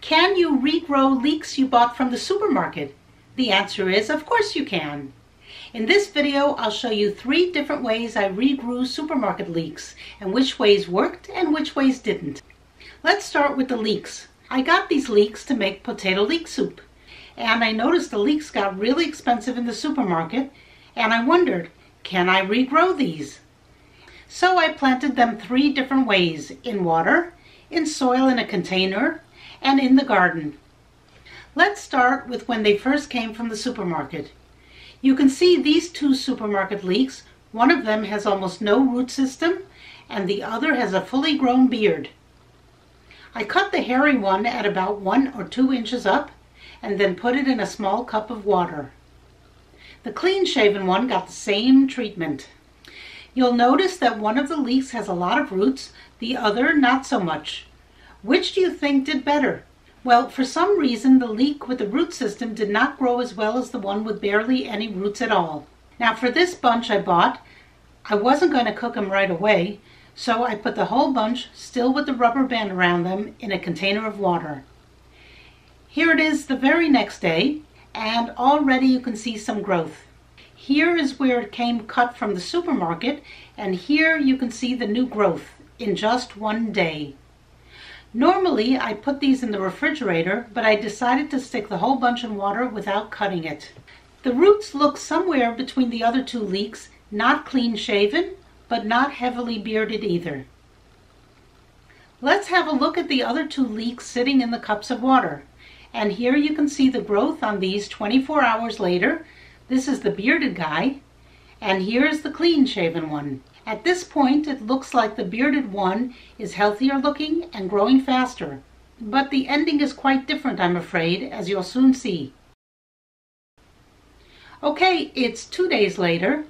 Can you regrow leeks you bought from the supermarket? The answer is, of course you can. In this video, I'll show you 3 different ways I regrew supermarket leeks and which ways worked and which ways didn't. Let's start with the leeks. I got these leeks to make potato leek soup, and I noticed the leeks got really expensive in the supermarket, and I wondered, can I regrow these? So I planted them 3 different ways: in water, in soil in a container, and in the garden. Let's start with when they first came from the supermarket. You can see these 2 supermarket leeks. One of them has almost no root system, and the other has a fully grown beard. I cut the hairy one at about 1 or 2 inches up, and then put it in a small cup of water. The clean-shaven one got the same treatment. You'll notice that one of the leeks has a lot of roots, the other not so much. Which do you think did better? Well, for some reason, the leek with the root system did not grow as well as the one with barely any roots at all. Now, for this bunch I bought, I wasn't going to cook them right away, so I put the whole bunch, still with the rubber band around them, in a container of water. Here it is the very next day, and already you can see some growth. Here is where it came cut from the supermarket, and here you can see the new growth in just 1 day. Normally I put these in the refrigerator, but I decided to stick the whole bunch in water without cutting it. The roots look somewhere between the other 2 leeks, not clean shaven, but not heavily bearded either. Let's have a look at the other 2 leeks sitting in the cups of water. And here you can see the growth on these 24 hours later. This is the bearded guy, and here's the clean shaven one. At this point, it looks like the bearded one is healthier looking and growing faster. But the ending is quite different, I'm afraid, as you'll soon see. Okay, it's 2 days later.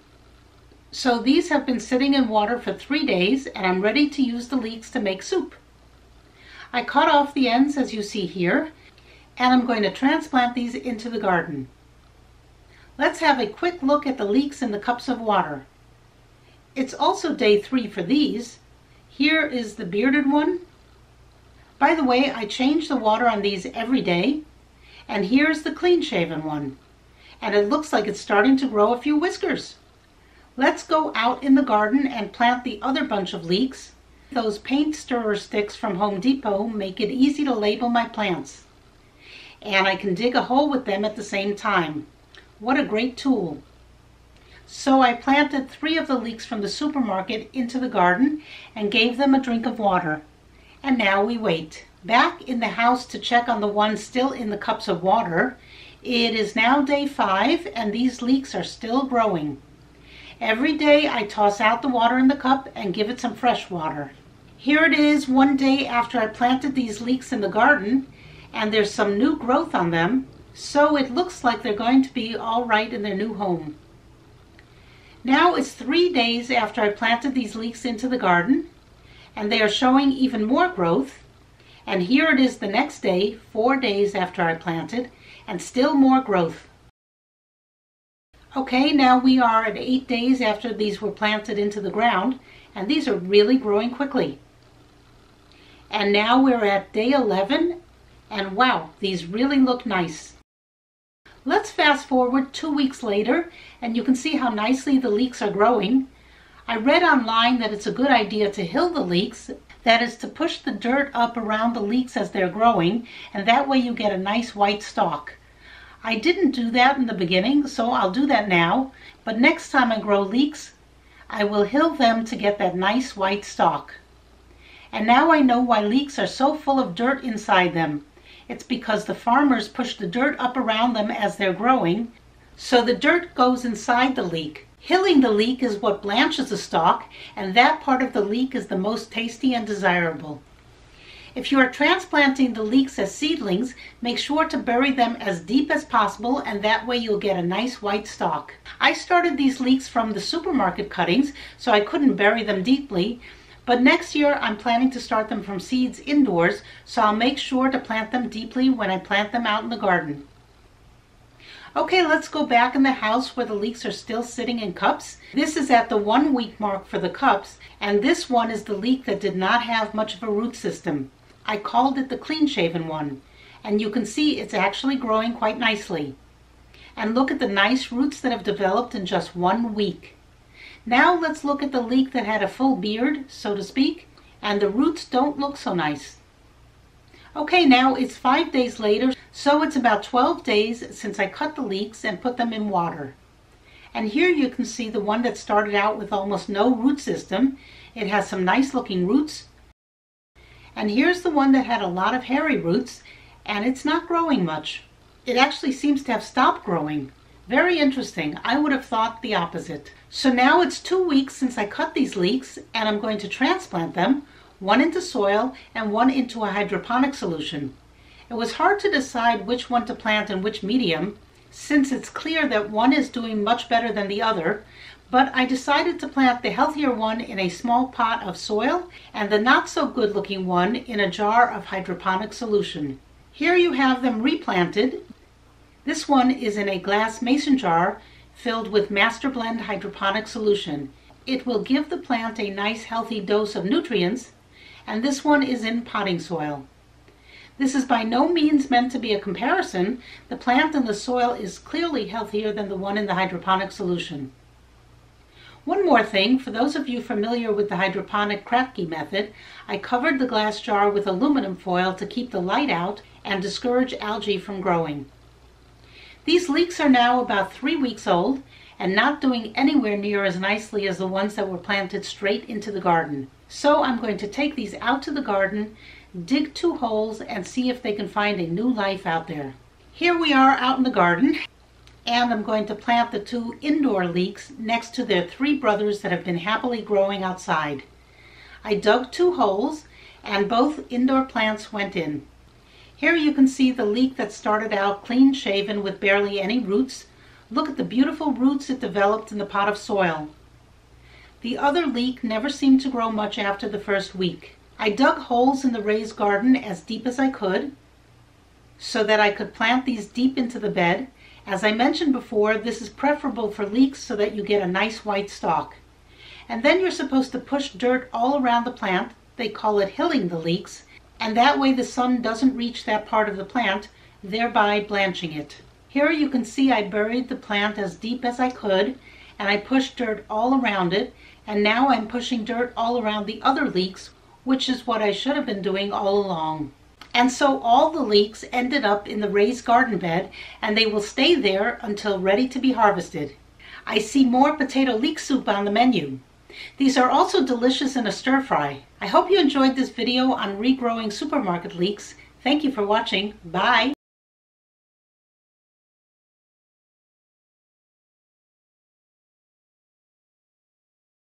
So these have been sitting in water for 3 days, and I'm ready to use the leeks to make soup. I cut off the ends, as you see here, and I'm going to transplant these into the garden. Let's have a quick look at the leeks in the cups of water. It's also day 3 for these. Here is the bearded one. By the way, I change the water on these every day. And here's the clean-shaven one. And it looks like it's starting to grow a few whiskers. Let's go out in the garden and plant the other bunch of leeks. Those paint stirrer sticks from Home Depot make it easy to label my plants. And I can dig a hole with them at the same time. What a great tool. So I planted 3 of the leeks from the supermarket into the garden and gave them a drink of water. And now we wait. Back in the house to check on the ones still in the cups of water. It is now day 5 and these leeks are still growing. Every day I toss out the water in the cup and give it some fresh water. Here it is 1 day after I planted these leeks in the garden, and there's some new growth on them, so it looks like they're going to be all right in their new home. Now it's 3 days after I planted these leeks into the garden, and they are showing even more growth. And here it is the next day, 4 days after I planted, and still more growth. Okay, now we are at 8 days after these were planted into the ground, and these are really growing quickly. And now we're at day 11, and wow, these really look nice. Let's fast forward 2 weeks later, and you can see how nicely the leeks are growing. I read online that it's a good idea to hill the leeks, that is to push the dirt up around the leeks as they're growing, and that way you get a nice white stalk. I didn't do that in the beginning, so I'll do that now, but next time I grow leeks, I will hill them to get that nice white stalk. And now I know why leeks are so full of dirt inside them. It's because the farmers push the dirt up around them as they're growing, so the dirt goes inside the leek. Hilling the leek is what blanches the stalk, and that part of the leek is the most tasty and desirable. If you are transplanting the leeks as seedlings, make sure to bury them as deep as possible, and that way you'll get a nice white stalk. I started these leeks from the supermarket cuttings, so I couldn't bury them deeply. But next year I'm planning to start them from seeds indoors, so I'll make sure to plant them deeply when I plant them out in the garden. Okay, let's go back in the house where the leeks are still sitting in cups. This is at the 1 week mark for the cups, and this one is the leek that did not have much of a root system. I called it the clean shaven one. and you can see it's actually growing quite nicely. And look at the nice roots that have developed in just 1 week. Now let's look at the leek that had a full beard, so to speak, and the roots don't look so nice. Okay, now it's 5 days later, so it's about 12 days since I cut the leeks and put them in water. And here you can see the one that started out with almost no root system. It has some nice looking roots. And here's the one that had a lot of hairy roots, and it's not growing much. It actually seems to have stopped growing. Very interesting. I would have thought the opposite. So now it's 2 weeks since I cut these leeks, and I'm going to transplant them, one into soil and one into a hydroponic solution. It was hard to decide which one to plant in which medium, since it's clear that one is doing much better than the other, but I decided to plant the healthier one in a small pot of soil and the not so good looking one in a jar of hydroponic solution. Here you have them replanted. This one is in a glass mason jar filled with Master Blend hydroponic solution. It will give the plant a nice healthy dose of nutrients, and this one is in potting soil. This is by no means meant to be a comparison. The plant in the soil is clearly healthier than the one in the hydroponic solution. One more thing, for those of you familiar with the hydroponic Kratky method, I covered the glass jar with aluminum foil to keep the light out and discourage algae from growing. These leeks are now about 3 weeks old and not doing anywhere near as nicely as the ones that were planted straight into the garden. So I'm going to take these out to the garden, dig 2 holes, and see if they can find a new life out there. Here we are out in the garden, and I'm going to plant the 2 indoor leeks next to their 3 brothers that have been happily growing outside. I dug 2 holes, and both indoor plants went in. Here you can see the leek that started out clean shaven with barely any roots. Look at the beautiful roots it developed in the pot of soil. The other leek never seemed to grow much after the first week. I dug holes in the raised garden as deep as I could so that I could plant these deep into the bed. As I mentioned before, this is preferable for leeks so that you get a nice white stalk. And then you're supposed to push dirt all around the plant. They call it hilling the leeks, and that way the sun doesn't reach that part of the plant, thereby blanching it. Here you can see I buried the plant as deep as I could, and I pushed dirt all around it, and now I'm pushing dirt all around the other leeks, which is what I should have been doing all along. And so all the leeks ended up in the raised garden bed, and they will stay there until ready to be harvested. I see more potato leek soup on the menu. These are also delicious in a stir fry. I hope you enjoyed this video on regrowing supermarket leeks. Thank you for watching. Bye!